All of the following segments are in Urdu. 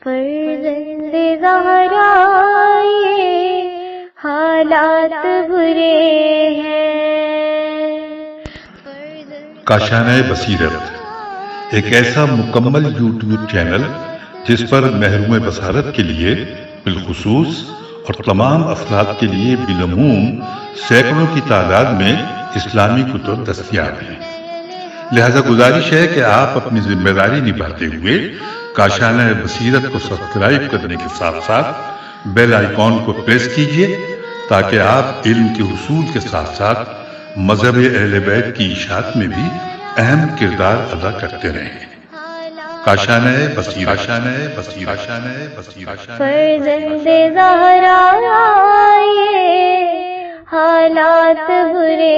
فرزند زہرا یہ حالات برے ہیں۔ کاشانہ بصیرت ایک ایسا مکمل یوٹیوب چینل جس پر محروم بصارت کے لیے بالخصوص اور تمام افراد کے لیے بالعموم سینکڑوں کی تعداد میں اسلامی کتب دستیاب ہیں۔ لہذا گزارش ہے کہ آپ اپنی ذمہ داری نبھاتے ہوئے کاشانہ بصیرت کو سبسکرائب کرنے کے ساتھ ساتھ بیل آئیکن کو پریس کیجیے تاکہ آپ علم کے حصول کے ساتھ ساتھ مذہب اہل بیت کی اشاعت میں بھی اہم کردار ادا کرتے رہیں۔ کاشانہ بصیرت۔ فرزند زہرا یہ حالات برے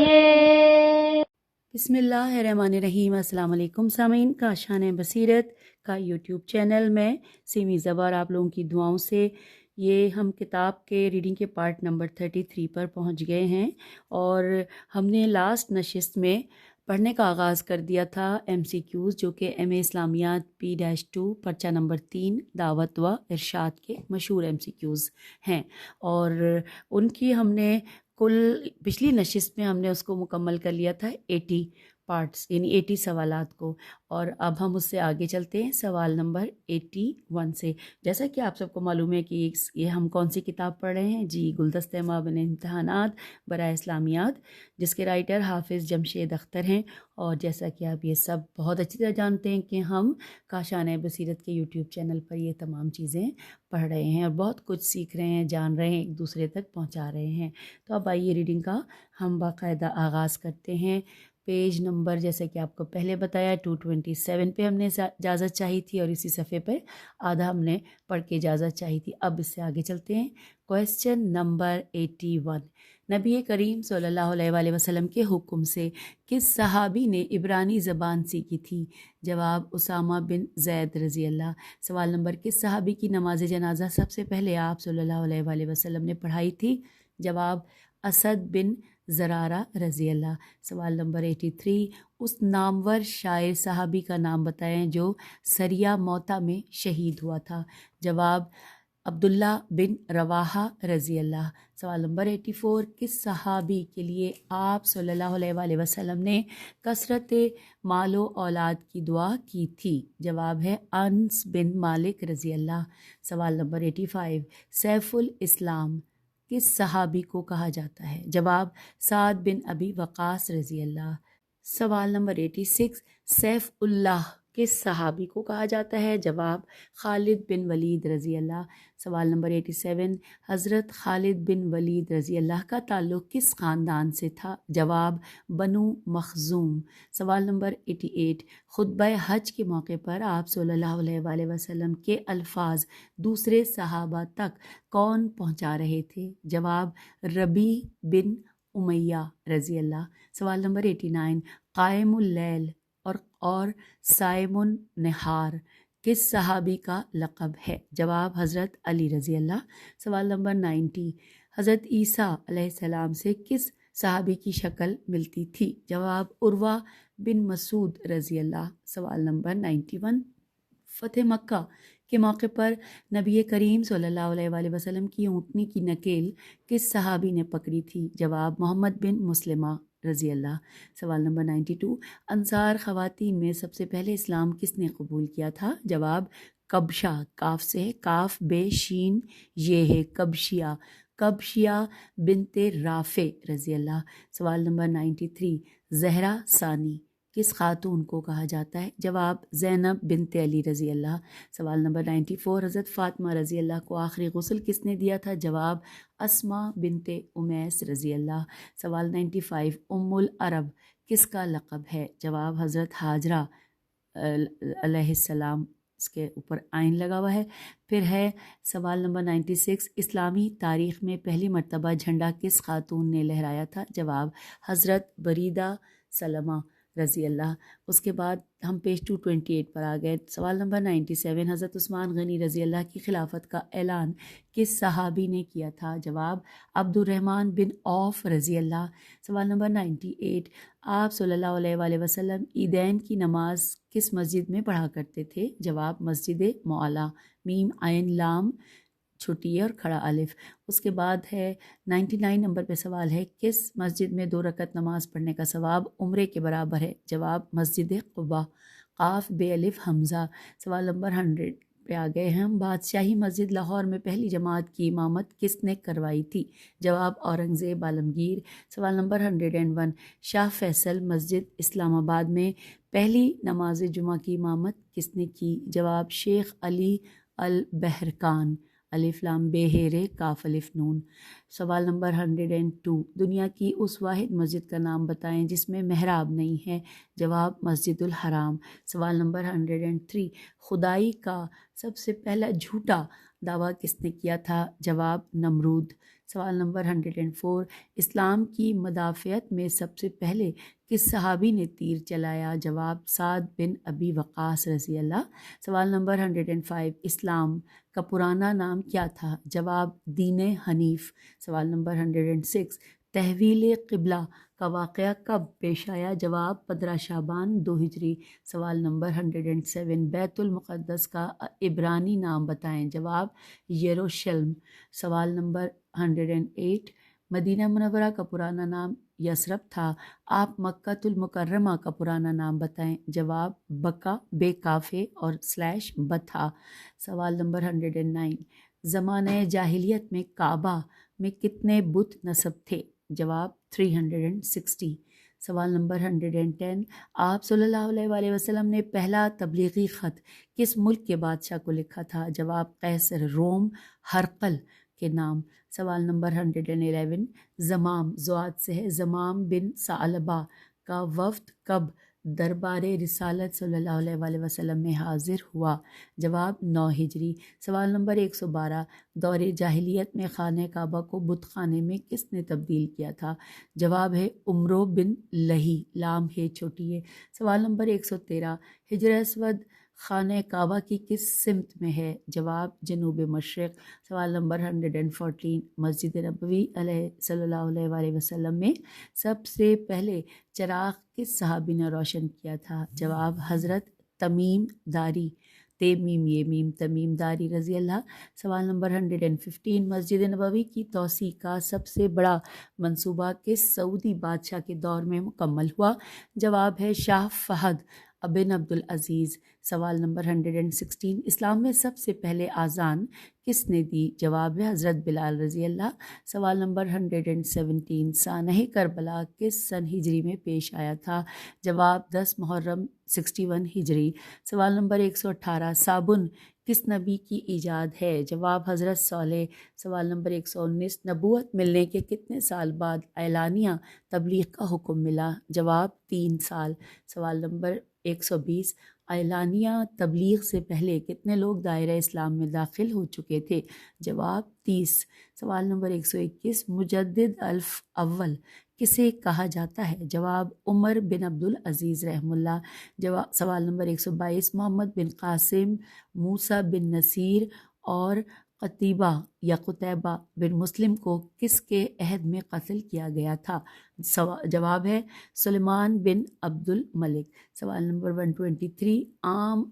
ہیں۔ بسم اللہ الرحمن الرحیم۔ السلام علیکم سامعین، کاشانہ بصیرت کا یوٹیوب چینل میں سیمی زبر آپ لوگوں کی دعاؤں سے یہ ہم کتاب کے ریڈنگ کے پارٹ نمبر 33 پر پہنچ گئے ہیں، اور ہم نے لاسٹ نشست میں پڑھنے کا آغاز کر دیا تھا ایم سی کیوز، جو کہ ایم اے اسلامیات P-2 پرچہ نمبر 3 دعوت و ارشاد کے مشہور ایم سی کیوز ہیں، اور ان کی ہم نے پچھلی نشست میں ہم نے اس کو مکمل کر لیا تھا 80 پارٹس، یعنی 80 سوالات کو، اور اب ہم اس سے آگے چلتے ہیں سوال نمبر 81 سے۔ جیسا کہ آپ سب کو معلوم ہے کہ یہ ہم کون سی کتاب پڑھ رہے ہیں جی، گلدستہ مابین امتحانات برائے اسلامیات، جس کے رائٹر حافظ جمشید اختر ہیں، اور جیسا کہ آپ یہ سب بہت اچھی طرح جانتے ہیں کہ ہم کاشانہ بصیرت کے یوٹیوب چینل پر یہ تمام چیزیں پڑھ رہے ہیں اور بہت کچھ سیکھ رہے ہیں، جان رہے ہیں، ایک دوسرے تک پہنچا رہے ہیں۔ تو اب آئیے ریڈنگ کا ہم باقاعدہ آغاز کرتے ہیں۔ پیج نمبر جیسے کہ آپ کو پہلے بتایا 227 پہ ہم نے اجازت چاہی تھی، اور اسی صفحے پہ آدھا ہم نے پڑھ کے اجازت چاہی تھی۔ اب اس سے آگے چلتے ہیں۔ کویسچن نمبر 81، نبی کریم صلی اللہ علیہ وآلہ وسلم کے حکم سے کس صحابی نے عبرانی زبان سیکھی تھی؟ جواب اسامہ بن زید رضی اللہ۔ سوال نمبر، کس صحابی کی نماز جنازہ سب سے پہلے آپ صلی اللہ علیہ وآلہ وسلم نے پڑھائی تھی؟ جواب اسد بن زرارہ رضی اللہ۔ سوال نمبر 83، اس نامور شاعر صحابی کا نام بتائیں جو سریہ موتا میں شہید ہوا تھا؟ جواب عبداللہ بن رواحہ رضی اللہ۔ سوال نمبر 84، کس صحابی کے لیے آپ صلی اللہ علیہ وآلہ وسلم نے کثرت مال و اولاد کی دعا کی تھی؟ جواب ہے انس بن مالک رضی اللہ۔ سوال نمبر 85، سیف الاسلام کس صحابی کو کہا جاتا ہے؟ جواب سعد بن ابی وقاص رضی اللہ۔ سوال نمبر 86، سیف اللہ کس صحابی کو کہا جاتا ہے؟ جواب خالد بن ولید رضی اللہ۔ سوال نمبر 87، حضرت خالد بن ولید رضی اللہ کا تعلق کس خاندان سے تھا؟ جواب بنو مخزوم۔ سوال نمبر 88، خطبہ حج کے موقع پر آپ صلی اللہ علیہ وآلہ وسلم کے الفاظ دوسرے صحابہ تک کون پہنچا رہے تھے؟ جواب ربیع بن امیہ رضی اللہ۔ سوال نمبر 89، قائم اللیل اور صائم النہار کس صحابی کا لقب ہے؟ جواب حضرت علی رضی اللہ۔ سوال نمبر 90، حضرت عیسیٰ علیہ السلام سے کس صحابی کی شکل ملتی تھی؟ جواب عروہ بن مسعود رضی اللہ۔ سوال نمبر 91، فتح مکہ کے موقع پر نبی کریم صلی اللہ علیہ وآلہ وسلم کی اونٹنی کی نکیل کس صحابی نے پکڑی تھی؟ جواب محمد بن مسلمہ رضی اللہ۔ سوال نمبر 92، انصار خواتین میں سب سے پہلے اسلام کس نے قبول کیا تھا؟ جواب کبشہ، کاف سے، کاف بے شین یہ ہے کبشیہ بنت رافع رضی اللہ۔ سوال نمبر 93، زہرہ ثانی کس خاتون کو کہا جاتا ہے؟ جواب زینب بنت علی رضی اللہ۔ سوال نمبر 94، حضرت فاطمہ رضی اللہ کو آخری غسل کس نے دیا تھا؟ جواب اسماء بنت امیس رضی اللہ۔ سوال 95، ام العرب کس کا لقب ہے؟ جواب حضرت ہاجرہ علیہ السلام، اس کے اوپر آئین لگا ہوا ہے۔ پھر ہے سوال نمبر 96، اسلامی تاریخ میں پہلی مرتبہ جھنڈا کس خاتون نے لہرایا تھا؟ جواب حضرت بریدہ سلمہ رضی اللہ. اس کے بعد ہم پیج 228 پر آ گئے. سوال نمبر 97، حضرت عثمان غنی رضی اللہ کی خلافت کا اعلان کس صحابی نے کیا تھا؟ جواب عبد الرحمن بن عوف رضی اللہ. سوال نمبر 98، آپ صلی اللہ علیہ وآلہ وسلم عیدین کی نماز کس مسجد میں پڑھا کرتے تھے؟ جواب مسجد معلیٰ، میم عین لام چھوٹی ہے اور کھڑا الف. اس کے بعد ہے 99 نمبر پہ سوال ہے، کس مسجد میں 2 رکعت نماز پڑھنے کا ثواب عمرے کے برابر ہے؟ جواب مسجد قباء، قاف بے الف حمزہ. سوال نمبر 100 پہ آ گئے ہیں ہم. بادشاہی مسجد لاہور میں پہلی جماعت کی امامت کس نے کروائی تھی؟ جواب اورنگزیب عالمگیر. سوال نمبر 101، شاہ فیصل مسجد اسلام آباد میں پہلی نماز جمعہ کی امامت کس نے کی؟ جواب شیخ علی البہرکان، الف لام بے ہیرے کاف الف نون. سوال نمبر 102، دنیا کی اس واحد مسجد کا نام بتائیں جس میں محراب نہیں ہے؟ جواب مسجد الحرام. سوال نمبر 103، خدائی کا سب سے پہلا جھوٹا دعویٰ کس نے کیا تھا؟ جواب نمرود. سوال نمبر 104، اسلام کی مدافعت میں سب سے پہلے کس صحابی نے تیر چلایا؟ جواب سعد بن ابی وقاص رضی اللہ. سوال نمبر 105، اسلام کا پرانا نام کیا تھا؟ جواب دین حنیف. سوال نمبر 106، تحویل قبلہ کا واقعہ کب پیش آیا؟ جواب 15 شعبان 2 ہجری. سوال نمبر 107، بیت المقدس کا عبرانی نام بتائیں؟ جواب یروشلم. سوال نمبر 108، مدینہ منورہ کا پرانا نام یثرب تھا، آپ مکۃ المکرمہ کا پرانا نام بتائیں؟ جواب بکا بے کافے اور سلیش بتھا. سوال نمبر 109، زمانہ جاہلیت میں کعبہ میں کتنے بت نصب تھے؟ جواب 360. سوال نمبر 110، آپ صلی اللہ علیہ وآلہ وسلم نے پہلا تبلیغی خط کس ملک کے بادشاہ کو لکھا تھا؟ جواب قیصر روم ہرقل کے نام. سوال نمبر 111، زمام زواد سے ہے، زمام بن ثعلبہ کا وفد کب دربار رسالت صلی اللہ علیہ وآلہ وسلم میں حاضر ہوا؟ جواب 9 ہجری. سوال نمبر 112، دور جاہلیت میں خانہ کعبہ کو بت خانے میں کس نے تبدیل کیا تھا؟ جواب ہے عمرو بن لہی، لام ہے چھوٹی ہے. سوال نمبر 113، حجر اسود خانہ کعبہ کی کس سمت میں ہے؟ جواب جنوب مشرق. سوال نمبر 114، مسجد نبوی علیہ صلی اللہ علیہ وآلہ وسلم میں سب سے پہلے چراغ کس صحابی نے روشن کیا تھا؟ جواب حضرت تمیم داری، تیمیم یہ میم تمیم داری رضی اللہ. سوال نمبر 115، مسجد نبوی کی توسیع کا سب سے بڑا منصوبہ کس سعودی بادشاہ کے دور میں مکمل ہوا؟ جواب ہے شاہ فہد بن عبد العزیز. سوال نمبر 116، اسلام میں سب سے پہلے اذان کس نے دی؟ جواب ہے حضرت بلال رضی اللہ. سوال نمبر 117، سانحہ کربلا کس سن ہجری میں پیش آیا تھا؟ جواب 10 محرم 61 ہجری. سوال نمبر 118، صابن کس نبی کی ایجاد ہے؟ جواب حضرت صالح. سوال نمبر 119، نبوت ملنے کے کتنے سال بعد اعلانیہ تبلیغ کا حکم ملا؟ جواب 3 سال. سوال نمبر 120، اعلانیہ تبلیغ سے پہلے کتنے لوگ دائرہ اسلام میں داخل ہو چکے تھے؟ جواب 30. سوال نمبر 121، مجدد الف اول کسے کہا جاتا ہے؟ جواب عمر بن عبد العزیز رحم اللہ. سوال نمبر 122، محمد بن قاسم موسیٰ بن نصیر اور قتیبہ بن مسلم کو کس کے عہد میں قتل کیا گیا تھا؟ جواب ہے سلیمان بن عبد الملک. سوال نمبر 123، عام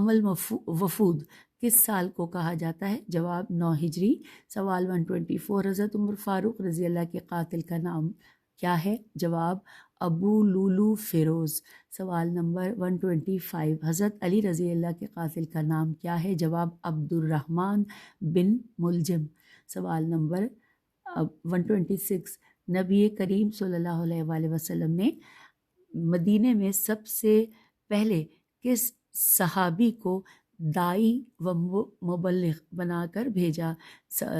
الوفود کس سال کو کہا جاتا ہے؟ جواب 9 ہجری. سوال 124، حضرت عمر فاروق رضی اللہ کے قاتل کا نام کیا ہے؟ جواب ابو لولو فیروز. سوال نمبر 125، حضرت علی رضی اللہ کے قاتل کا نام کیا ہے؟ جواب عبد الرحمن بن ملجم. سوال نمبر 126، نبی کریم صلی اللہ علیہ وآلہ وسلم نے مدینے میں سب سے پہلے کس صحابی کو دائی و مبلغ بنا کر بھیجا؟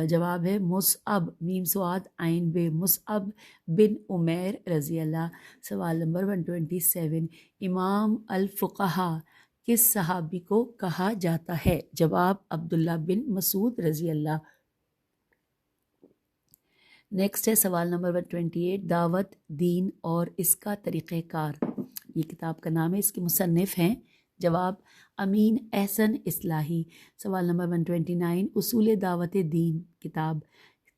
جواب ہے مصعب، میم سواد عین بے، مصعب بن عمیر رضی اللہ. سوال نمبر 127، امام الفقہا کس صحابی کو کہا جاتا ہے؟ جواب عبداللہ بن مسعود رضی اللہ. نیکسٹ ہے سوال نمبر 128، دعوت، دین اور اس کا طریقہ کار۔ یہ کتاب کا نام ہے، اس کے مصنف ہیں جواب امین احسن اصلاحی۔ سوال نمبر 129، اصول دعوت دین کتاب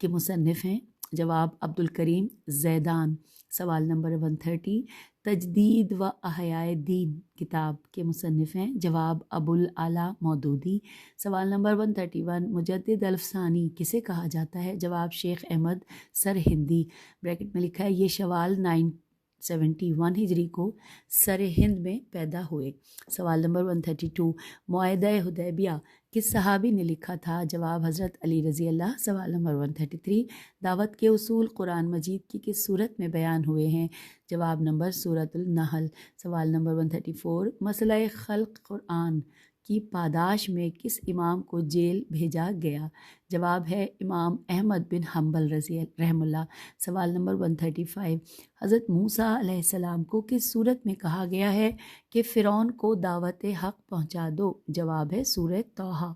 کے مصنف ہیں جواب عبدالکریم زیدان۔ سوال نمبر 130، تجدید و احیاء دین کتاب کے مصنف ہیں جواب ابوالعلا مودودی۔ سوال نمبر 131، مجدد الفسانی کسے کہا جاتا ہے؟ جواب شیخ احمد سرہندی۔ بریکٹ میں لکھا ہے یہ شوال 971 ہجری کو سر ہند میں پیدا ہوئے۔ سوال نمبر 132، معاہدہ حدیبیہ کس صحابی نے لکھا تھا؟ جواب حضرت علی رضی اللہ۔ سوال نمبر 133، دعوت کے اصول قرآن مجید کی کس صورت میں بیان ہوئے ہیں؟ جواب نمبر سورۃ النحل۔ سوال نمبر 134، مسئلہ خلق قرآن کی پاداش میں کس امام کو جیل بھیجا گیا؟ جواب ہے امام احمد بن حنبل رحم اللہ۔ سوال نمبر 135، حضرت موسیٰ علیہ السلام کو کس صورت میں کہا گیا ہے کہ فرعون کو دعوت حق پہنچا دو؟ جواب ہے سورہ طٰہٰ۔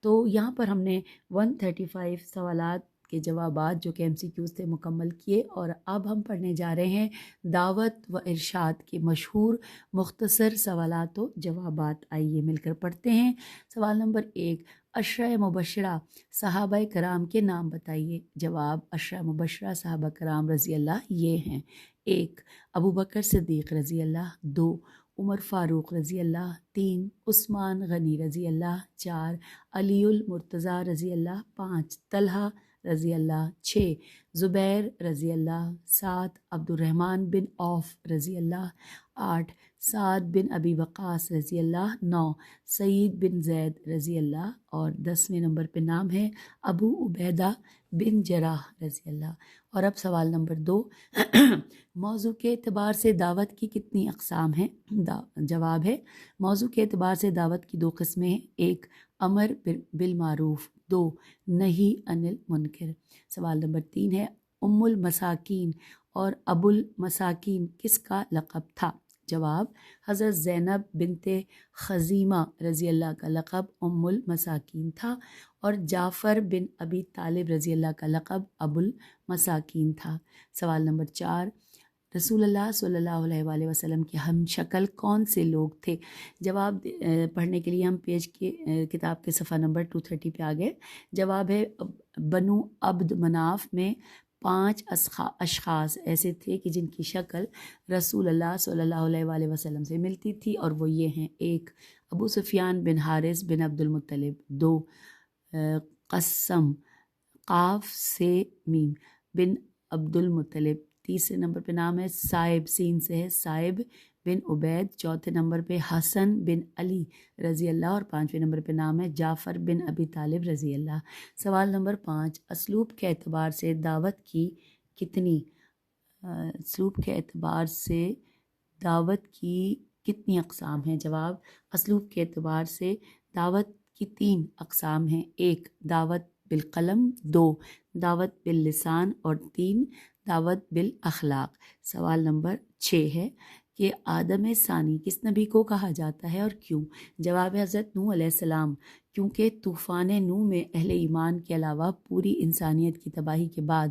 تو یہاں پر ہم نے 135 سوالات کے جوابات جو کہ MCQs تھے مکمل کیے، اور اب ہم پڑھنے جا رہے ہیں دعوت و ارشاد کے مشہور مختصر سوالات و جوابات۔ آئیے مل کر پڑھتے ہیں۔ سوال نمبر 1، عشرہ مبشرہ صحابہ کرام کے نام بتائیے۔ جواب عشرہ مبشرہ صحابہ کرام رضی اللہ یہ ہیں: 1 ابو بکر صدیق رضی اللہ، 2 عمر فاروق رضی اللہ، 3 عثمان غنی رضی اللہ، 4 علی المرتضیٰ رضی اللہ، 5 طلحہ رضی اللہ، 6 زبیر رضی اللہ، 7 عبد الرحمن بن عوف رضی اللہ، 8 سعد بن ابی وقاص رضی اللہ، 9 سعید بن زید رضی اللہ، اور 10ویں نمبر پہ نام ہے ابو عبیدہ بن جراح رضی اللہ۔ اور اب سوال نمبر 2، موضوع کے اعتبار سے دعوت کی کتنی اقسام ہیں؟ جواب ہے موضوع کے اعتبار سے دعوت کی 2 قسمیں ہیں: 1 امر بالمعروف، 2 نہی عن المنکر۔ سوال نمبر 3 ہے ام المساکین اور ابو المساکین کس کا لقب تھا؟ جواب حضرت زینب بنت خزیمہ رضی اللہ کا لقب ام المساکین تھا، اور جعفر بن ابی طالب رضی اللہ کا لقب ابو المساکین تھا۔ سوال نمبر 4، رسول اللہ صلی اللہ علیہ وآلہ وسلم کے ہم شکل کون سے لوگ تھے؟ جواب پڑھنے کے لیے ہم پیج کے کتاب کے صفحہ نمبر 230 پہ آ گئے۔ جواب ہے بنو عبد مناف میں 5 اشخاص ایسے تھے کہ جن کی شکل رسول اللہ صلی اللہ علیہ وآلہ وسلم سے ملتی تھی، اور وہ یہ ہیں: 1 ابو سفیان بن حارث بن عبد المطلب، 2 قسم قاف سے میم بن عبد المطلب، تیسرے نمبر پہ نام ہے صائب، سین سے ہے صائب بن عبید، چوتھے نمبر پہ حسن بن علی رضی اللہ، اور 5ویں نمبر پہ نام ہے جعفر بن ابی طالب رضی اللہ۔ سوال نمبر 5، اسلوب کے اعتبار سے دعوت کی کتنی اقسام ہیں؟ جواب اسلوب کے اعتبار سے دعوت کی 3 اقسام ہیں: 1 دعوت بالقلم، 2 دعوت باللسان، اور 3 دعوت بالاخلاق۔ سوال نمبر 6 ہے کہ آدم ثانی کس نبی کو کہا جاتا ہے اور کیوں؟ جواب ہے حضرت نوح علیہ السلام، کیونکہ طوفان نوح میں اہل ایمان کے علاوہ پوری انسانیت کی تباہی کے بعد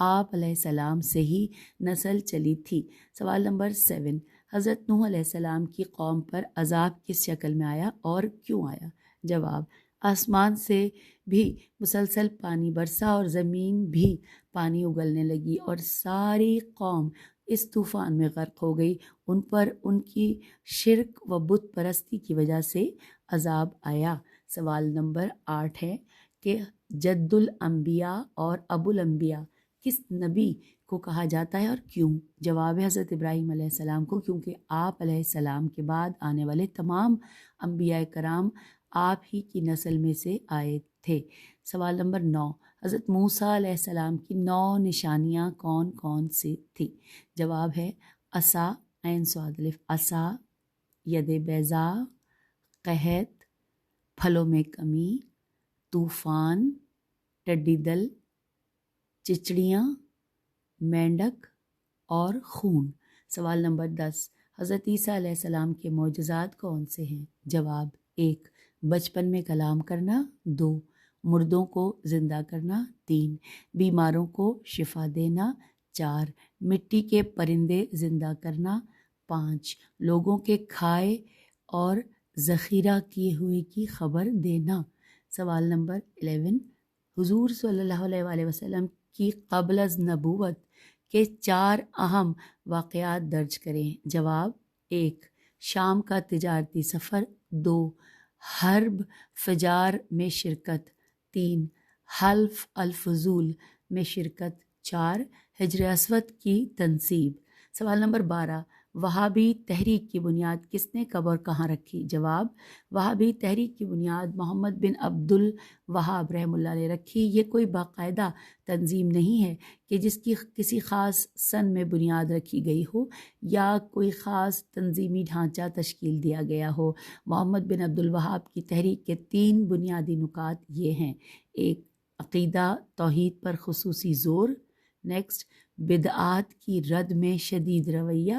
آپ علیہ السلام سے ہی نسل چلی تھی۔ سوال نمبر 7، حضرت نوح علیہ السلام کی قوم پر عذاب کس شکل میں آیا اور کیوں آیا؟ جواب آسمان سے بھی مسلسل پانی برسا اور زمین بھی پانی اگلنے لگی اور ساری قوم اس طوفان میں غرق ہو گئی۔ ان پر ان کی شرک و بت پرستی کی وجہ سے عذاب آیا۔ سوال نمبر 8 ہے کہ جد الانبیاء اور ابو الانبیاء کس نبی کو کہا جاتا ہے اور کیوں؟ جواب ہے حضرت ابراہیم علیہ السلام کو، کیونکہ آپ علیہ السلام کے بعد آنے والے تمام انبیاء کرام آپ ہی کی نسل میں سے آئے تھے۔ سوال نمبر 9، حضرت موسیٰ علیہ السلام کی 9 نشانیاں کون کون سی تھی؟ جواب ہے عصا، عین صاد الف، عصا، ید بیضاء، قحط، پھلوں میں کمی، طوفان، ٹڈی دل، چچڑیاں، مینڈک اور خون۔ سوال نمبر 10، حضرت عیسیٰ علیہ السلام کے معجزات کون سے ہیں؟ جواب 1 بچپن میں کلام کرنا، 2 مردوں کو زندہ کرنا 3 بیماروں کو شفا دینا 4 مٹی کے پرندے زندہ کرنا 5 لوگوں کے کھائے اور ذخیرہ کیے ہوئے کی خبر دینا۔ سوال نمبر 11 حضور صلی اللہ علیہ وآلہ وسلم کی قبل از نبوت کے 4 اہم واقعات درج کریں۔ جواب 1 شام کا تجارتی سفر 2 حرب فجار میں شرکت 3 حلف الفضول میں شرکت 4 حجر اسود کی تنصیب۔ سوال نمبر 12 وہابی تحریک کی بنیاد کس نے کب اور کہاں رکھی؟ جواب وہابی تحریک کی بنیاد محمد بن عبد الوہاب رحمہ اللہ نے رکھی۔ یہ کوئی باقاعدہ تنظیم نہیں ہے کہ جس کی کسی خاص سن میں بنیاد رکھی گئی ہو یا کوئی خاص تنظیمی ڈھانچہ تشکیل دیا گیا ہو۔ محمد بن عبد الوہاب کی تحریک کے 3 بنیادی نکات یہ ہیں: 1 عقیدہ توحید پر خصوصی زور، نیکسٹ بدعات کی رد میں شدید رویہ،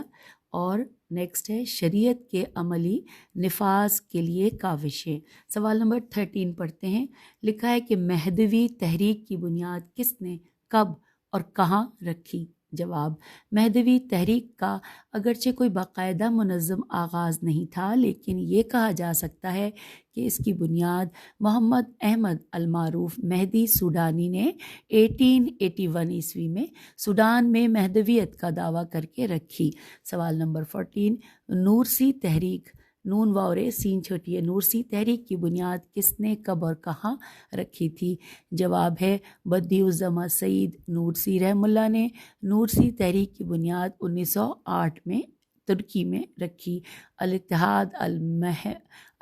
اور نیکسٹ ہے شریعت کے عملی نفاذ کے لیے کاوشیں۔ سوال نمبر 13 پڑھتے ہیں۔ لکھا ہے کہ مہدوی تحریک کی بنیاد کس نے کب اور کہاں رکھی؟ جواب مہدوی تحریک کا اگرچہ کوئی باقاعدہ منظم آغاز نہیں تھا، لیکن یہ کہا جا سکتا ہے کہ اس کی بنیاد محمد احمد المعروف مہدی سوڈانی نے 1881 عیسوی میں سوڈان میں مہدویت کا دعویٰ کر کے رکھی۔ سوال نمبر 14 نورسی تحریک نون واورے سین چھوٹی ہے نورسی تحریک کی بنیاد کس نے کب اور کہاں رکھی تھی؟ جواب ہے بدیع الزماں سعید نورسی رحمہ اللہ نے نورسی تحریک کی بنیاد 1908 میں ترکی میں رکھی۔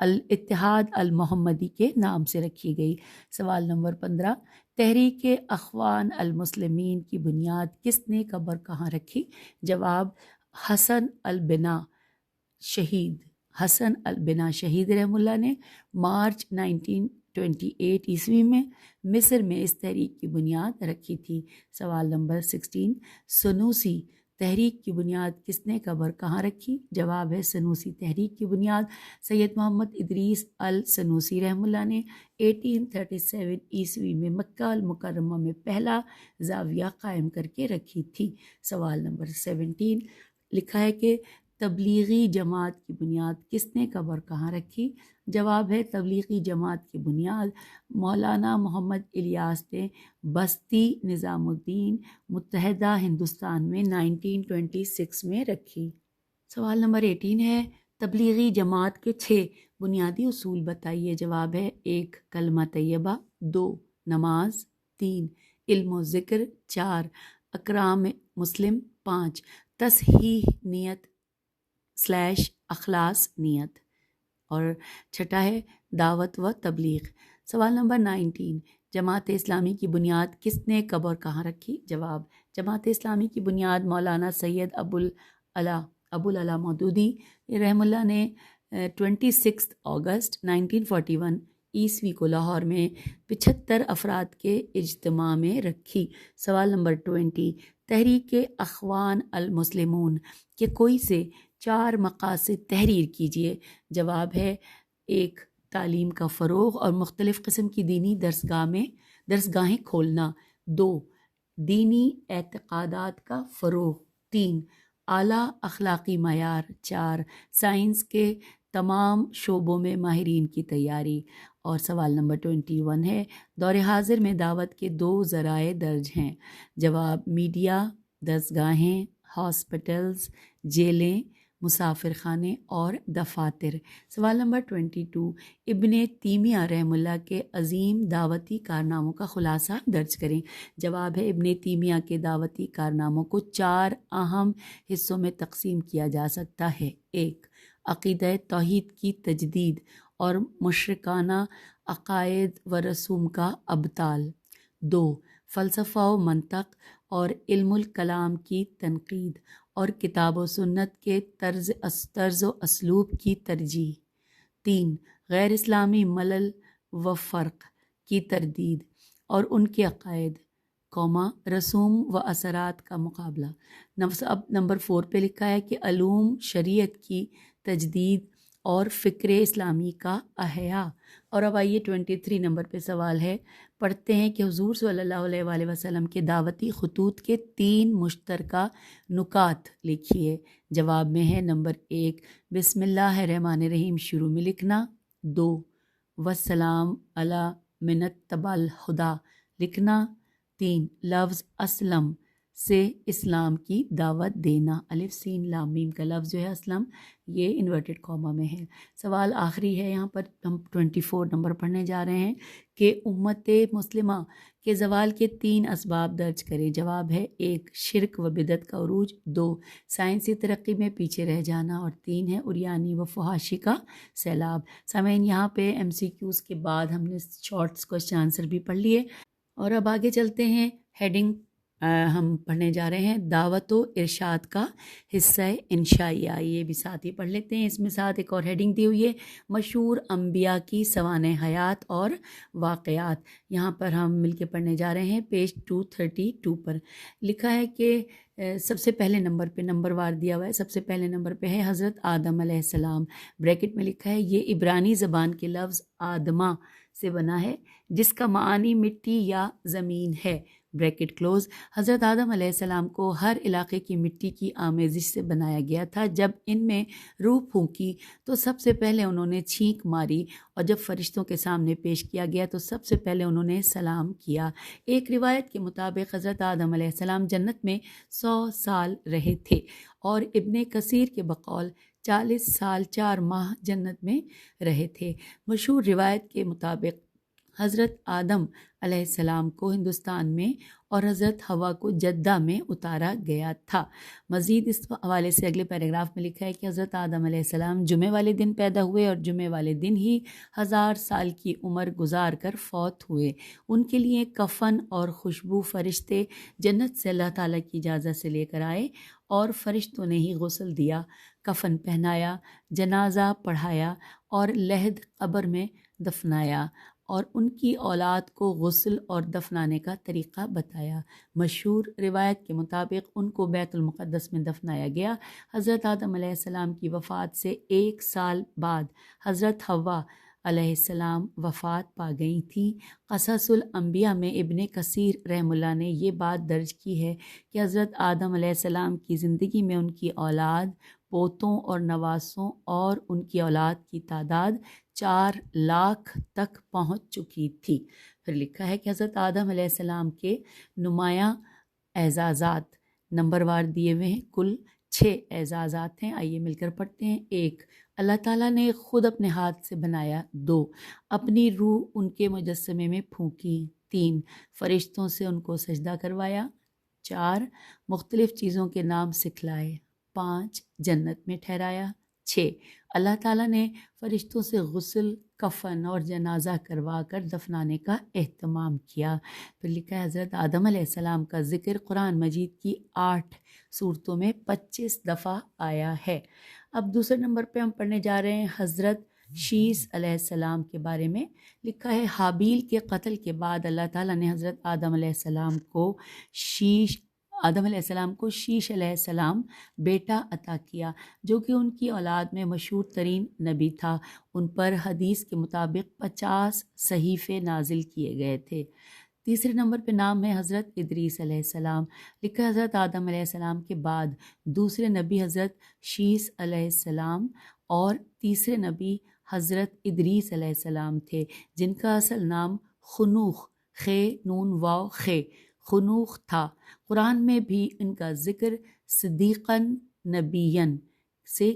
الاتحاد المحمدی کے نام سے رکھی گئی۔ سوال نمبر 15 تحریک اخوان المسلمین کی بنیاد کس نے کب اور کہاں رکھی؟ جواب حسن البنا شہید رحمہ اللہ نے مارچ 1928 عیسوی میں مصر میں اس تحریک کی بنیاد رکھی تھی۔ سوال نمبر 16 سنوسی تحریک کی بنیاد کس نے کب اور کہاں رکھی؟ جواب ہے سنوسی تحریک کی بنیاد سید محمد ادریس السنوسی رحمہ اللہ نے 1837 عیسوی میں مکہ المکرمہ میں پہلا زاویہ قائم کر کے رکھی تھی۔ سوال نمبر 17 لکھا ہے کہ تبلیغی جماعت کی بنیاد کس نے کب اور کہاں رکھی؟ جواب ہے تبلیغی جماعت کی بنیاد مولانا محمد الیاس نے بستی نظام الدین متحدہ ہندوستان میں 1926 میں رکھی۔ سوال نمبر 18 ہے تبلیغی جماعت کے 6 بنیادی اصول بتائیے۔ جواب ہے 1 کلمہ طیبہ 2 نماز 3 علم و ذکر 4 اکرام مسلم 5 تصحیح نیت / اخلاص نیت، اور چھٹا ہے دعوت و تبلیغ۔ سوال نمبر 19 جماعت اسلامی کی بنیاد کس نے کب اور کہاں رکھی؟ جواب جماعت اسلامی کی بنیاد مولانا سید ابو العلا مودودی رحمہ اللہ نے 26 اگست 1941 عیسوی کو لاہور میں 75 افراد کے اجتماع میں رکھی۔ سوال نمبر 20 تحریک اخوان المسلمون کے کوئی سے 4 مقاصد تحریر کیجیے۔ جواب ہے 1 تعلیم کا فروغ اور مختلف قسم کی دینی درسگاہیں کھولنا 2 دینی اعتقادات کا فروغ 3 اعلیٰ اخلاقی معیار 4 سائنس کے تمام شعبوں میں ماہرین کی تیاری۔ اور سوال نمبر 21 ہے دور حاضر میں دعوت کے 2 ذرائع درج ہیں۔ جواب میڈیا، درسگاہیں، ہاسپٹلز، جیلیں، مسافر خانے اور دفاتر۔ سوال نمبر 22 ابن تیمیہ رحمہ اللہ کے عظیم دعوتی کارناموں کا خلاصہ درج کریں۔ جواب ہے ابن تیمیہ کے دعوتی کارناموں کو 4 اہم حصوں میں تقسیم کیا جا سکتا ہے۔ 1 عقیدہ توحید کی تجدید اور مشرکانہ عقائد و رسوم کا ابطال 2 فلسفہ و منطق اور علم الکلام کی تنقید اور کتاب و سنت کے طرز و اسلوب کی ترجیح 3 غیر اسلامی ملل و فرق کی تردید اور ان کے عقائد رسوم و اثرات کا مقابلہ۔ اب نمبر 4 پہ لکھا ہے کہ علوم شریعت کی تجدید اور فکر اسلامی کا احیاء۔ اور اب آئیے 23 نمبر پہ سوال ہے، پڑھتے ہیں کہ حضور صلی اللہ علیہ وآلہ وسلم کے دعوتی خطوط کے 3 مشترکہ نکات لکھیے۔ جواب میں ہے نمبر 1 بسم اللہ الرحمن الرحیم شروع میں لکھنا، 2 والسلام علی من اتبع الہدی لکھنا، 3 لفظ اسلم سے اسلام کی دعوت دینا۔ الف سین لام میم کا لفظ جو ہے اسلم یہ انورٹڈ کاما میں ہے۔ سوال آخری ہے، یہاں پر ہم 24 نمبر پڑھنے جا رہے ہیں کہ امت مسلمہ کے زوال کے 3 اسباب درج کریں۔ جواب ہے 1 شرک و بدعت کا عروج، 2 سائنسی ترقی میں پیچھے رہ جانا، اور 3 ہے عریانی و فحاشی کا سیلاب۔ سامعین یہاں پہ MCQs کے بعد ہم نے شارٹس کوسچن آنسر بھی پڑھ لیے، اور اب آگے چلتے ہیں۔ ہیڈنگ ہم پڑھنے جا رہے ہیں دعوت و ارشاد کا حصہ انشائیہ، یہ بھی ساتھ ہی پڑھ لیتے ہیں۔ اس میں ساتھ ایک اور ہیڈنگ دی ہوئی ہے مشہور انبیاء کی سوانح حیات اور واقعات۔ یہاں پر ہم مل کے پڑھنے جا رہے ہیں۔ پیج 232 پر لکھا ہے کہ سب سے پہلے نمبر پہ نمبر وار دیا ہوا ہے، سب سے پہلے نمبر پہ ہے حضرت آدم علیہ السلام، بریکٹ میں لکھا ہے یہ عبرانی زبان کے لفظ آدمہ سے بنا ہے جس کا معنی مٹی یا زمین ہے، بریکٹ کلوز۔ حضرت آدم علیہ السلام کو ہر علاقے کی مٹی کی آمیزش سے بنایا گیا تھا۔ جب ان میں روح پھونکی تو سب سے پہلے انہوں نے چھینک ماری، اور جب فرشتوں کے سامنے پیش کیا گیا تو سب سے پہلے انہوں نے سلام کیا۔ ایک روایت کے مطابق حضرت آدم علیہ السلام جنت میں 100 سال رہے تھے، اور ابن کثیر کے بقول 40 سال 4 ماہ جنت میں رہے تھے۔ مشہور روایت کے مطابق حضرت آدم علیہ السلام کو ہندوستان میں اور حضرت حوا کو جدہ میں اتارا گیا تھا۔ مزید اس حوالے سے اگلے پیراگراف میں لکھا ہے کہ حضرت آدم علیہ السلام جمعے والے دن پیدا ہوئے اور جمعے والے دن ہی 1000 سال کی عمر گزار کر فوت ہوئے۔ ان کے لیے کفن اور خوشبو فرشتے جنت سے اللہ تعالیٰ کی اجازت سے لے کر آئے، اور فرشتوں نے ہی غسل دیا، کفن پہنایا، جنازہ پڑھایا اور لحد قبر میں دفنایا، اور ان کی اولاد کو غسل اور دفنانے کا طریقہ بتایا۔ مشہور روایت کے مطابق ان کو بیت المقدس میں دفنایا گیا۔ حضرت آدم علیہ السلام کی وفات سے 1 سال بعد حضرت حوا علیہ السلام وفات پا گئی تھیں۔ قصص الانبیاء میں ابن کثیر رحمہ اللہ نے یہ بات درج کی ہے کہ حضرت آدم علیہ السلام کی زندگی میں ان کی اولاد، پوتوں اور نواسوں اور ان کی اولاد کی تعداد 4 لاکھ تک پہنچ چکی تھی۔ پھر لکھا ہے کہ حضرت آدم علیہ السلام کے نمایاں اعزازات نمبر وار دیے ہوئے ہیں، کل 6 اعزازات ہیں۔ آئیے مل کر پڑھتے ہیں۔ 1 اللہ تعالیٰ نے خود اپنے ہاتھ سے بنایا، 2 اپنی روح ان کے مجسمے میں پھونکی، 3 فرشتوں سے ان کو سجدہ کروایا، 4 مختلف چیزوں کے نام سکھلائے، 5 جنت میں ٹھہرایا، 6 اللہ تعالیٰ نے فرشتوں سے غسل، کفن اور جنازہ کروا کر دفنانے کا اہتمام کیا۔ پھر لکھا ہے حضرت آدم علیہ السلام کا ذکر قرآن مجید کی 8 سورتوں میں 25 دفعہ آیا ہے۔ اب دوسرے نمبر پہ ہم پڑھنے جا رہے ہیں حضرت شیس علیہ السلام کے بارے میں۔ لکھا ہے حابیل کے قتل کے بعد اللہ تعالیٰ نے حضرت آدم علیہ السلام کو شیش علیہ السلام بیٹا عطا کیا، جو کہ ان کی اولاد میں مشہور ترین نبی تھا۔ ان پر حدیث کے مطابق 50 صحیفے نازل کیے گئے تھے۔ تیسرے نمبر پہ نام ہے حضرت ادریس علیہ السلام۔ لکھا ہے حضرت آدم علیہ السلام کے بعد دوسرے نبی حضرت شیس علیہ السلام اور تیسرے نبی حضرت ادریس علیہ السلام تھے، جن کا اصل نام خنوخ خنوخ تھا۔ قرآن میں بھی ان کا ذکر صدیقاً نبیاً سے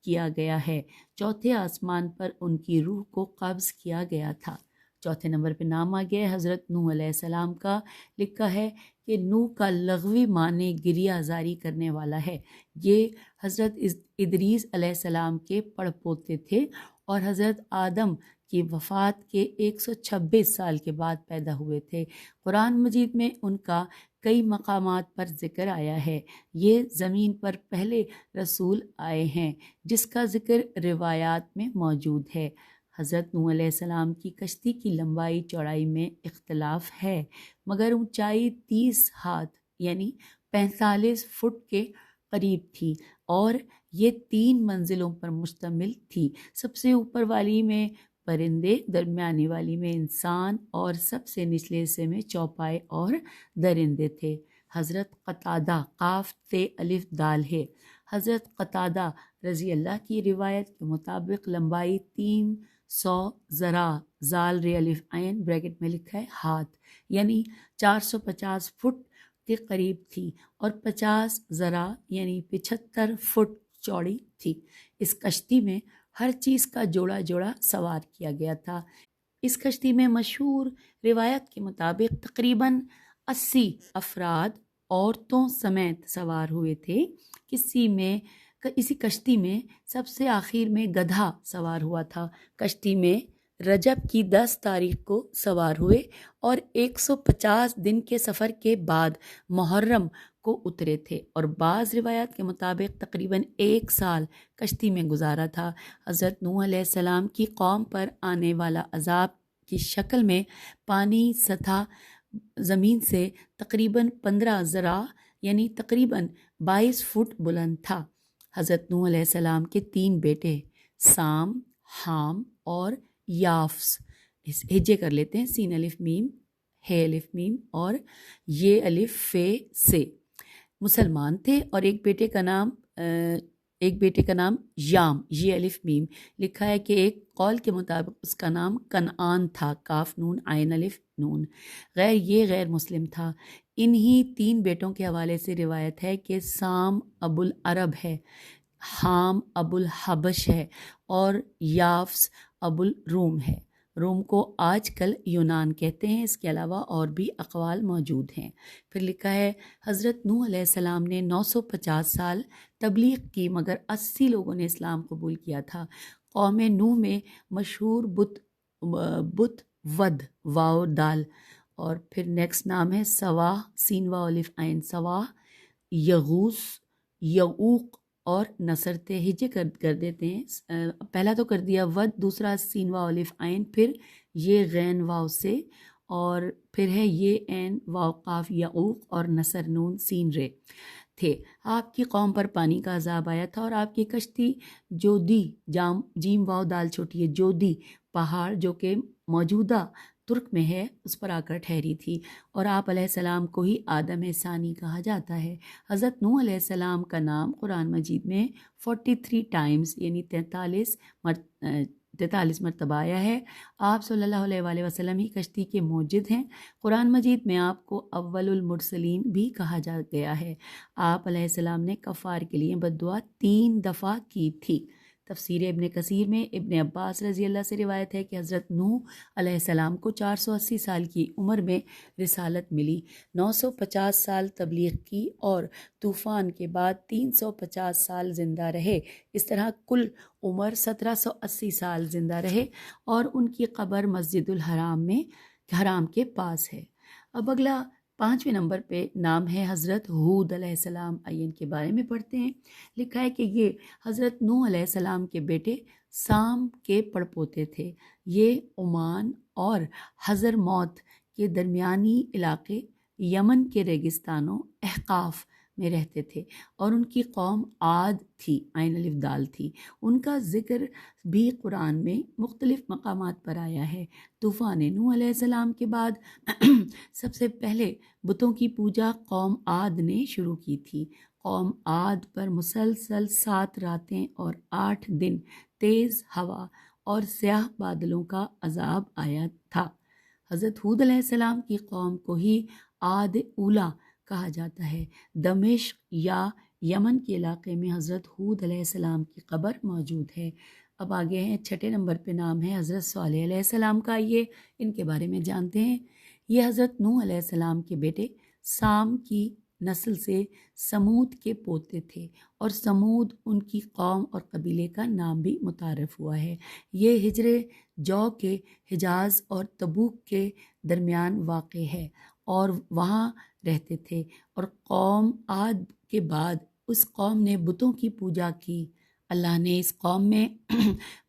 کیا گیا ہے۔ چوتھے آسمان پر ان کی روح کو قبض کیا گیا تھا۔ چوتھے نمبر پہ نام آ گیا ہے حضرت نوح علیہ السلام کا۔ لکھا ہے کہ نوح کا لغوی معنی گریہ زاری کرنے والا ہے۔ یہ حضرت ادریس علیہ السلام کے پڑ پوتے تھے اور حضرت آدم کی وفات کے 126 سال کے بعد پیدا ہوئے تھے۔ قرآن مجید میں ان کا کئی مقامات پر ذکر آیا ہے۔ یہ زمین پر پہلے رسول آئے ہیں جس کا ذکر روایات میں موجود ہے۔ حضرت نوح علیہ السلام کی کشتی کی لمبائی چوڑائی میں اختلاف ہے، مگر اونچائی 30 ہاتھ یعنی 45 فٹ کے قریب تھی۔ اور یہ 3 منزلوں پر مشتمل تھی۔ سب سے اوپر والی میں پرندے، درمیانی والی میں انسان اور سب سے نچلے حصے میں چوپائے اور درندے تھے۔ حضرت قتادہ، قاف تے الف دال ہے، حضرت قتادہ رضی اللہ کی روایت کے مطابق لمبائی 300 ذراع، زال رے الف عین بریکٹ میں لکھا ہے ہاتھ، یعنی 450 فٹ کے قریب تھی اور 50 ذراع یعنی 75 فٹ چوڑی تھی۔ اس کشتی میں ہر چیز کا جوڑا جوڑا سوار کیا گیا تھا۔ اس کشتی میں مشہور روایت کے مطابق تقریباً 80 افراد عورتوں سمیت سوار ہوئے تھے۔ اسی کشتی میں سب سے آخر میں گدھا سوار ہوا تھا۔ کشتی میں رجب کی 10 تاریخ کو سوار ہوئے اور 150 دن کے سفر کے بعد محرم کو اترے تھے اور بعض روایات کے مطابق تقریباً 1 سال کشتی میں گزارا تھا۔ حضرت نوح علیہ السلام کی قوم پر آنے والا عذاب کی شکل میں پانی سطح زمین سے تقریباً 15 ذراع یعنی تقریباً 22 فٹ بلند تھا۔ حضرت نوح علیہ السلام کے 3 بیٹے سام، حام اور یافس، ہجے کر لیتے ہیں، سین الف میم، ہے الف میم اور یہ الف فے سے، مسلمان تھے اور ایک بیٹے کا نام یام، یہ الف میم لکھا ہے کہ ایک قول کے مطابق اس کا نام کنعان تھا، کاف نون عین الف نون، یہ غیر مسلم تھا۔ انہی 3 بیٹوں کے حوالے سے روایت ہے کہ سام ابو العرب ہے، حام ابو الحبش ہے اور یافس ابو الروم ہے۔ روم کو آج کل یونان کہتے ہیں۔ اس کے علاوہ اور بھی اقوال موجود ہیں۔ پھر لکھا ہے حضرت نوح علیہ السلام نے 950 سال تبلیغ کی مگر 80 لوگوں نے اسلام قبول کیا تھا۔ قوم نوح میں مشہور بت ود واو دال، اور پھر نیکسٹ نام ہے سواہ، سین واو الف عین، سواہ، یغوث، یعوق اور نصر تھے۔ ہجے کر دیتے ہیں، پہلا تو کر دیا ود، دوسرا سین واو الف عین، پھر یہ غین واو سے، اور پھر ہے یہ عین واو قاف یعوق اور نصر نون سین رے تھے۔ آپ کی قوم پر پانی کا عذاب آیا تھا اور آپ کی کشتی جودی، جیم واو دال چھوٹی ہے، جودی پہاڑ جو کہ موجودہ ترک میں ہے، اس پر آ کر ٹھہری تھی اور آپ علیہ السلام کو ہی آدم ثانی کہا جاتا ہے۔ حضرت نوح علیہ السلام کا نام قرآن مجید میں 43 ٹائمز یعنی 43 مرتبہ آیا ہے۔ آپ صلی اللہ علیہ وآلہ وسلم ہی کشتی کے موجد ہیں۔ قرآن مجید میں آپ کو اول المرسلین بھی کہا گیا ہے۔ آپ علیہ السلام نے کفار کے لیے بد دعا 3 دفعہ کی تھی۔ تفسیر ابن کثیر میں ابن عباس رضی اللہ سے روایت ہے کہ حضرت نوح علیہ السلام کو 480 سال کی عمر میں رسالت ملی، 950 سال تبلیغ کی اور طوفان کے بعد 350 سال زندہ رہے۔ اس طرح کل عمر 1780 سال زندہ رہے اور ان کی قبر مسجد الحرام کے پاس ہے۔ اب اگلا 5ویں نمبر پہ نام ہے حضرت ہود علیہ السلام۔ آئیے ان کے بارے میں پڑھتے ہیں۔ لکھا ہے کہ یہ حضرت نوح علیہ السلام کے بیٹے سام کے پڑپوتے تھے۔ یہ عمان اور حضر موت کے درمیانی علاقے یمن کے ریگستانوں احقاف میں رہتے تھے اور ان کی قوم عاد تھی، عین الف دال تھی۔ ان کا ذکر بھی قرآن میں مختلف مقامات پر آیا ہے۔ طوفان نوح علیہ السلام کے بعد سب سے پہلے بتوں کی پوجا قوم عاد نے شروع کی تھی۔ قوم عاد پر مسلسل 7 راتیں اور 8 دن تیز ہوا اور سیاہ بادلوں کا عذاب آیا تھا۔ حضرت ہود علیہ السلام کی قوم کو ہی عاد اولا کہا جاتا ہے۔ دمشق یا یمن کے علاقے میں حضرت ہود علیہ السلام کی قبر موجود ہے۔ اب آگے ہیں 6 نمبر پہ نام ہے حضرت صالح علیہ السلام کا۔ یہ ان کے بارے میں جانتے ہیں۔ یہ حضرت نوح علیہ السلام کے بیٹے سام کی نسل سے سمود کے پوتے تھے اور سمود ان کی قوم اور قبیلے کا نام بھی متعارف ہوا ہے۔ یہ ہجر جو کے حجاز اور تبوک کے درمیان واقع ہے اور وہاں رہتے تھے، اور قوم عاد کے بعد اس قوم نے بتوں کی پوجا کی۔ اللہ نے اس قوم میں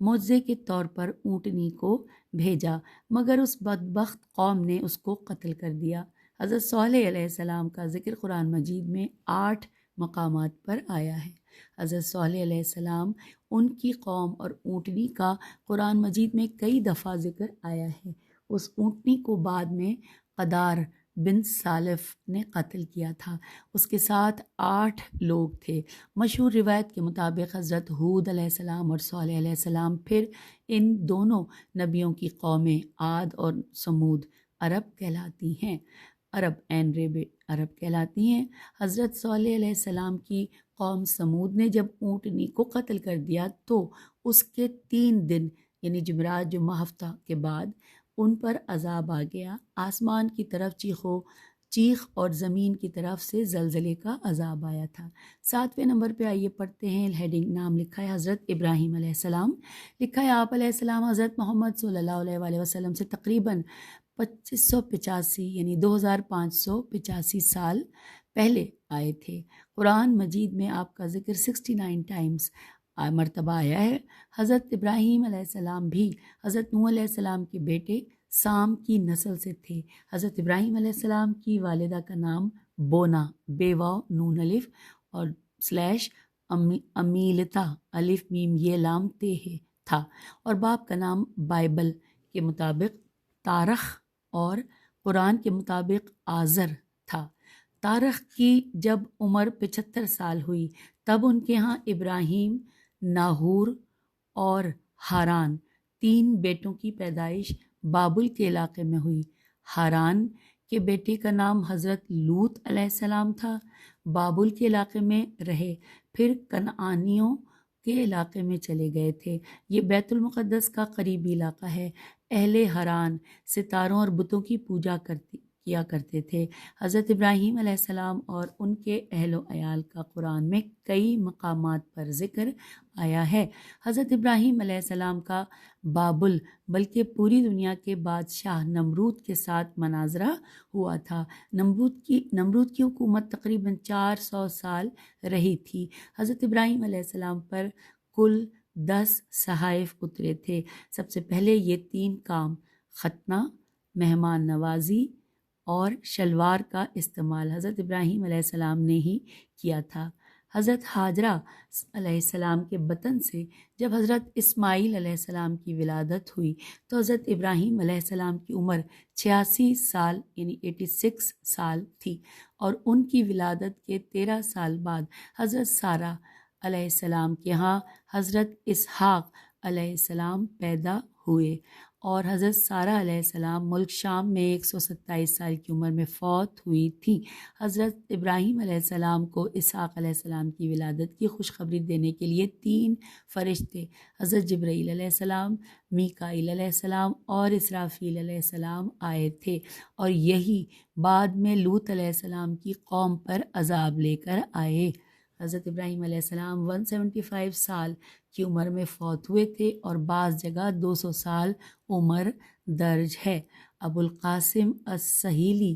معجزے کے طور پر اونٹنی کو بھیجا، مگر اس بدبخت قوم نے اس کو قتل کر دیا۔ حضرت صالح علیہ السلام کا ذکر قرآن مجید میں 8 مقامات پر آیا ہے۔ حضرت صالح علیہ السلام، ان کی قوم اور اونٹنی کا قرآن مجید میں کئی دفعہ ذکر آیا ہے۔ اس اونٹنی کو بعد میں قدار بن سالف نے قتل کیا تھا۔ اس کے ساتھ 8 لوگ تھے۔ مشہور روایت کے مطابق حضرت ہود علیہ السلام اور صالح علیہ السلام، پھر ان دونوں نبیوں کی قومیں عاد اور سمود عرب کہلاتی ہیں، عرب کہلاتی ہیں۔ حضرت صالح علیہ السلام کی قوم سمود نے جب اونٹنی کو قتل کر دیا تو اس کے 3 دن یعنی جمعرات جمعہ ہفتہ کے بعد ان پر عذاب آ گیا۔ آسمان کی طرف چیخ اور زمین کی طرف سے زلزلے کا عذاب آیا تھا۔ 7ویں نمبر پہ آئیے پڑھتے ہیں، ہیڈنگ نام لکھا ہے حضرت ابراہیم علیہ السلام۔ لکھا ہے آپ علیہ السلام حضرت محمد صلی اللہ علیہ وآلہ وسلم سے تقریباً 2585 یعنی 2585 سال پہلے آئے تھے۔ قرآن مجید میں آپ کا ذکر 69 ٹائمز مرتبہ آیا ہے۔ حضرت ابراہیم علیہ السلام بھی حضرت نوح علیہ السلام کے بیٹے سام کی نسل سے تھے۔ حضرت ابراہیم علیہ السلام کی والدہ کا نام بونا، بے واو نون الف اور سلیش امیلتا الف میم یہ لام تے ہے تھا، اور باپ کا نام بائبل کے مطابق تارخ اور قرآن کے مطابق آزر تھا۔ تارخ کی جب عمر 75 سال ہوئی تب ان کے ہاں ابراہیم، ناہور اور ہاران 3 بیٹوں کی پیدائش بابل کے علاقے میں ہوئی۔ ہاران کے بیٹے کا نام حضرت لوط علیہ السلام تھا، بابل کے علاقے میں رہے، پھر کنعانیوں کے علاقے میں چلے گئے تھے۔ یہ بیت المقدس کا قریبی علاقہ ہے۔ اہل ہاران ستاروں اور بتوں کی پوجا کیا کرتے تھے۔ حضرت ابراہیم علیہ السلام اور ان کے اہل و عیال کا قرآن میں کئی مقامات پر ذکر آیا ہے۔ حضرت ابراہیم علیہ السلام کا بابل بلکہ پوری دنیا کے بادشاہ نمرود کے ساتھ مناظرہ ہوا تھا۔ نمرود کی حکومت تقریباً 400 سال رہی تھی۔ حضرت ابراہیم علیہ السلام پر کل 10 صحائف اترے تھے۔ سب سے پہلے یہ 3 کام، ختنہ، مہمان نوازی اور شلوار کا استعمال حضرت ابراہیم علیہ السلام نے ہی کیا تھا۔ حضرت ہاجرہ علیہ السلام کے بطن سے جب حضرت اسماعیل علیہ السلام کی ولادت ہوئی تو حضرت ابراہیم علیہ السلام کی عمر 86 سال یعنی 86 سال تھی، اور ان کی ولادت کے 13 سال بعد حضرت سارہ علیہ السلام کے ہاں حضرت اسحاق علیہ السلام پیدا ہوئے، اور حضرت سارہ علیہ السلام ملک شام میں 127 سال کی عمر میں فوت ہوئی تھی۔ حضرت ابراہیم علیہ السلام کو اسحاق علیہ السلام کی ولادت کی خوشخبری دینے کے لیے 3 فرشتے حضرت جبرائیل علیہ السلام، میکائیل علیہ السلام اور اسرافیل علیہ السلام آئے تھے، اور یہی بعد میں لوط علیہ السلام کی قوم پر عذاب لے کر آئے۔ حضرت ابراہیم علیہ السلام 175 سال کی عمر میں فوت ہوئے تھے، اور بعض جگہ 200 سال عمر درج ہے۔ ابو القاسم السہیلی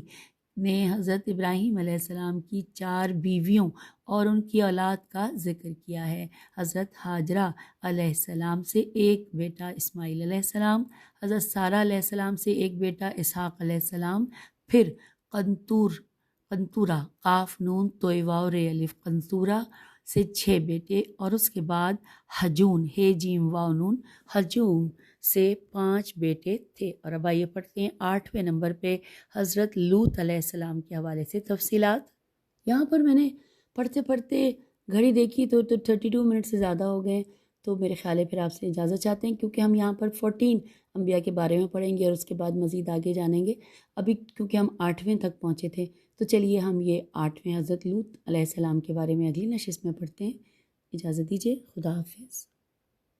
نے حضرت ابراہیم علیہ السلام کی 4 بیویوں اور ان کی اولاد کا ذکر کیا ہے۔ حضرت ہاجرہ علیہ السلام سے ایک بیٹا اسماعیل علیہ السلام، حضرت سارہ علیہ السلام سے ایک بیٹا اسحاق علیہ السلام، پھر قنطورہ قاف نون توئی واو رے الف قنطورہ سے 6 بیٹے، اور اس کے بعد حجون ہے جیم واو نون حجون سے 5 بیٹے تھے۔ اور اب آئیے پڑھتے ہیں 8ویں نمبر پہ حضرت لوط علیہ السلام کے حوالے سے تفصیلات۔ یہاں پر میں نے پڑھتے پڑھتے گھڑی دیکھی تو 32 منٹ سے زیادہ ہو گئے، تو میرے خیال ہے پھر آپ سے اجازت چاہتے ہیں، کیونکہ ہم یہاں پر 14 انبیاء کے بارے میں پڑھیں گے اور اس کے بعد مزید آگے جانیں گے۔ ابھی کیونکہ ہم 8ویں تک پہنچے تھے تو چلیے ہم یہ 8ویں حضرت لوط علیہ السلام کے بارے میں اگلی نشست میں پڑھتے ہیں۔ اجازت دیجیے، خدا حافظ۔